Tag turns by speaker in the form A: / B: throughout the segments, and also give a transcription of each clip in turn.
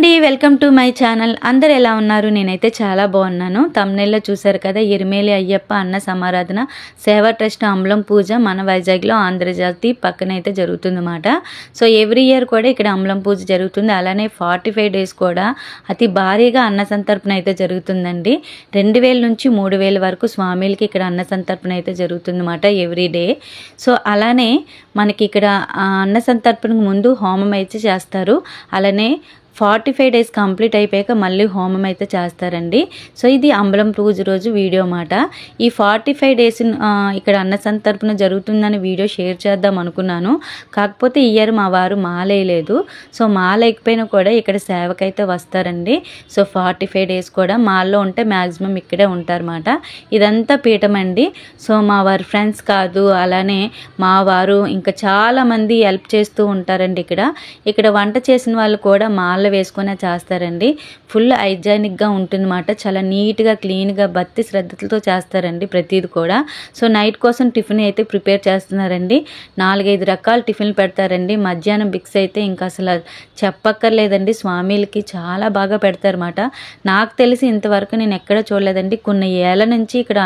A: అండి, welcome to my channel. అందరు ఎలా ఉన్నారు? నేనైతే చాలా బాగున్నాను. తమ్నెల్లో చూసారు కదా, ఎరిమేలి అయ్యప్ప అన్న సమారాధన సేవా ట్రస్ట్ అమలం పూజ మన వైజాగ్లో ఆంధ్రజ్యోతి పక్కన అయితే జరుగుతుందన్నమాట. సో ఎవ్రీ ఇయర్ కూడా ఇక్కడ అమలం పూజ జరుగుతుంది. అలానే 45 days కూడా అతి భారీగా అన్న సంతర్పణ అయితే జరుగుతుందండి. 2000 నుంచి 3000 వరకు స్వామిలకి ఇక్కడ అన్న సంతర్పణ అయితే జరుగుతుందన్నమాట ఎవ్రీ డే. సో అలానే మనకి ఇక్కడ అన్న సంతర్పణకు ముందు హోమం అయితే చేస్తారు. అలానే 45 days కంప్లీట్ అయిపోయాక మళ్ళీ హోమం అయితే చేస్తారండి. సో ఇది అంబలం పూజ రోజు వీడియో మాట. ఈ 45 days ఇక్కడ అన్న సంతర్పణ జరుగుతుందని వీడియో షేర్ చేద్దాం అనుకున్నాను. కాకపోతే ఈ ఇయర్ మా వారు మాలేయలేదు. సో మాలేకపోయినా కూడా ఇక్కడ సేవకైతే వస్తారండి. సో 45 days కూడా మాల్లో ఉంటే మ్యాక్సిమం ఇక్కడే ఉంటారన్నమాట. ఇదంతా పీఠం అండి. సో మా వారి ఫ్రెండ్స్ కాదు, అలానే మా వారు ఇంకా చాలామంది హెల్ప్ చేస్తూ ఉంటారండి. ఇక్కడ వంట చేసిన వాళ్ళు కూడా మాల వేసుకొని చేస్తారండి. ఫుల్ హైజానిక్గా ఉంటుందన్నమాట. చాలా నీట్గా క్లీన్గా భక్తి శ్రద్ధలతో చేస్తారండి ప్రతిది కూడా. సో నైట్ కోసం టిఫిన్ అయితే ప్రిపేర్ చేస్తున్నారండి. 4-5 రకాల టిఫిన్లు పెడతారండి. మధ్యాహ్నం బిక్స్ అయితే ఇంకా అసలు చెప్పక్కర్లేదండి. స్వామిలకి చాలా బాగా పెడతారన్నమాట. నాకు తెలిసి ఇంతవరకు నేను ఎక్కడ చూడలేదండి. కొన్ని ఏళ్ళ నుంచి ఇక్కడ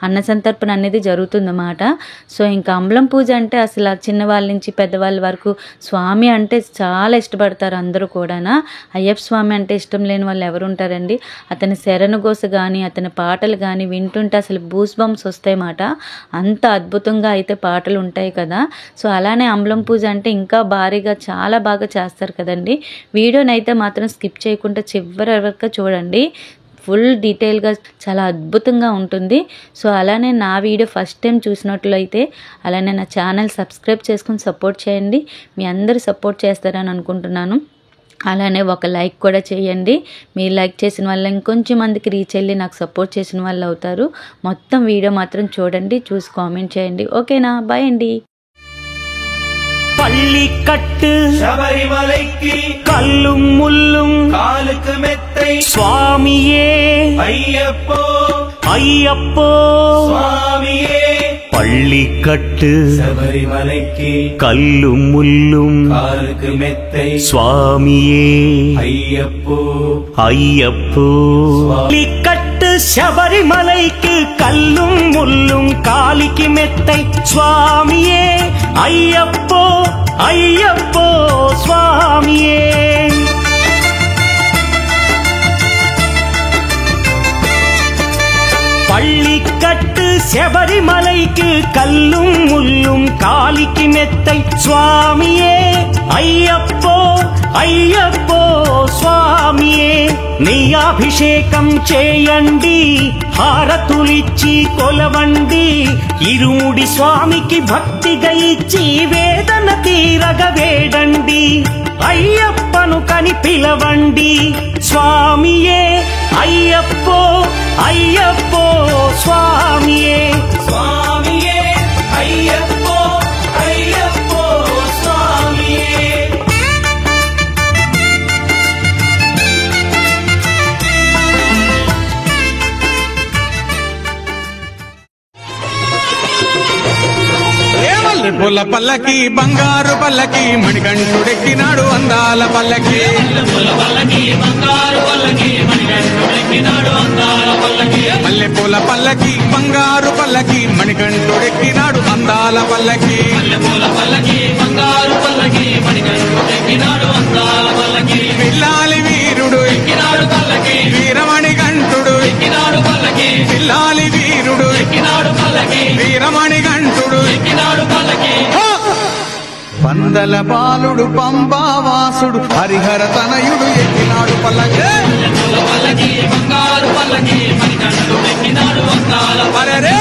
A: అన్న సంతర్పణ అనేది జరుగుతుందన్నమాట. సో ఇంకా అంబలం పూజ అంటే అసలు చిన్నవాళ్ళ నుంచి పెద్దవాళ్ళ వరకు స్వామి అంటే చాలా ఇష్టపడతారు అందరూ కూడా. అయ్యప్ప స్వామి అంటే ఇష్టం లేని వాళ్ళు ఎవరు ఉంటారండి? అతని శరణఘోష కానీ అతని పాటలు కానీ వింటుంటే అసలు బూస్ బంప్స్ వస్తాయన్నమాట. అంత అద్భుతంగా అయితే పాటలు ఉంటాయి కదా. సో అలానే అంబలం పూజ అంటే ఇంకా భారీగా చాలా బాగా చేస్తారు కదండి. వీడియోనైతే మాత్రం స్కిప్ చేయకుండా చివరి వరకు చూడండి. ఫుల్ డీటెయిల్గా చాలా అద్భుతంగా ఉంటుంది. సో అలానే నా వీడియో ఫస్ట్ టైం చూసినట్లయితే అలానే నా ఛానల్ సబ్స్క్రైబ్ చేసుకుని సపోర్ట్ చేయండి. మీ అందరూ సపోర్ట్ చేస్తారని అనుకుంటున్నాను. అలానే ఒక లైక్ కూడా చేయండి. మీరు లైక్ చేసిన వల్ల ఇంకొంచెం మందికి రీచ్ వెళ్ళి నాకు సపోర్ట్ చేసిన వాళ్ళు అవుతారు. మొత్తం వీడియో మాత్రం చూడండి, చూసి కామెంట్ చేయండి. ఓకేనా? బాయ్ అండి.
B: பள்ளிக்கட்டு
C: சபரிமலைக்கு
B: கல்லும் முள்ளும்
C: காலுக்கு மெத்தை
B: சுவாமியே
C: ஐயப்போ
B: ஐயப்போ
C: சுவாமியே.
B: பள்ளிக்கட்டு
C: சபரிமலைக்கு
B: கல்லும் முள்ளும்
C: காலுக்கு மெத்தை
B: சுவாமியே
C: ஐயப்போ
B: ஐயப்போ. பள்ளிக்கட்டு சபரிமலைக்கு கல்லும் முள்ளும் காலிக்கு மெத்தை சுவாமியே ஐயப்போ ஐயப்போ சுவாமியே. பள்ளிக்கட்டு சபரிமலைக்கு கல்லும் முள்ளும் காலிக்கு மெத்தை சுவாமியே ஐயப்போ ஐயப்போ స్వామియే. నీ అభిషేకం చేయండి, హారతులిచ్చి కొలవండి, ఇరుముడి స్వామికి భక్తిగా ఇచ్చి వేదన తీరగ వేడండి. అయ్యప్పను కని పిలవండి స్వామియే అయ్యప్పో అయ్యప్పో స్వామియే.
C: స్వామియే అయ్యప్పో అయ్యప్పో స్వామియే.
D: పుల్ల పల్లకి బంగారు పల్లకి మణికంఠుడెక్కినాడు అందాల పల్లకి. మల్లె పూల పల్లకి బంగారు పల్లకి మణికంఠుడెక్కినాడు అందాల పల్లకి. పిల్లాలి వీరుడు వీరమణి కంఠుడు, పిల్లాలి వీరుడు వీరమణి కంఠుడు, పందల బాలుడు పంబావాసుడు హరిహర తనయుడు ఎక్కినాడు పల్లకి. అరెరే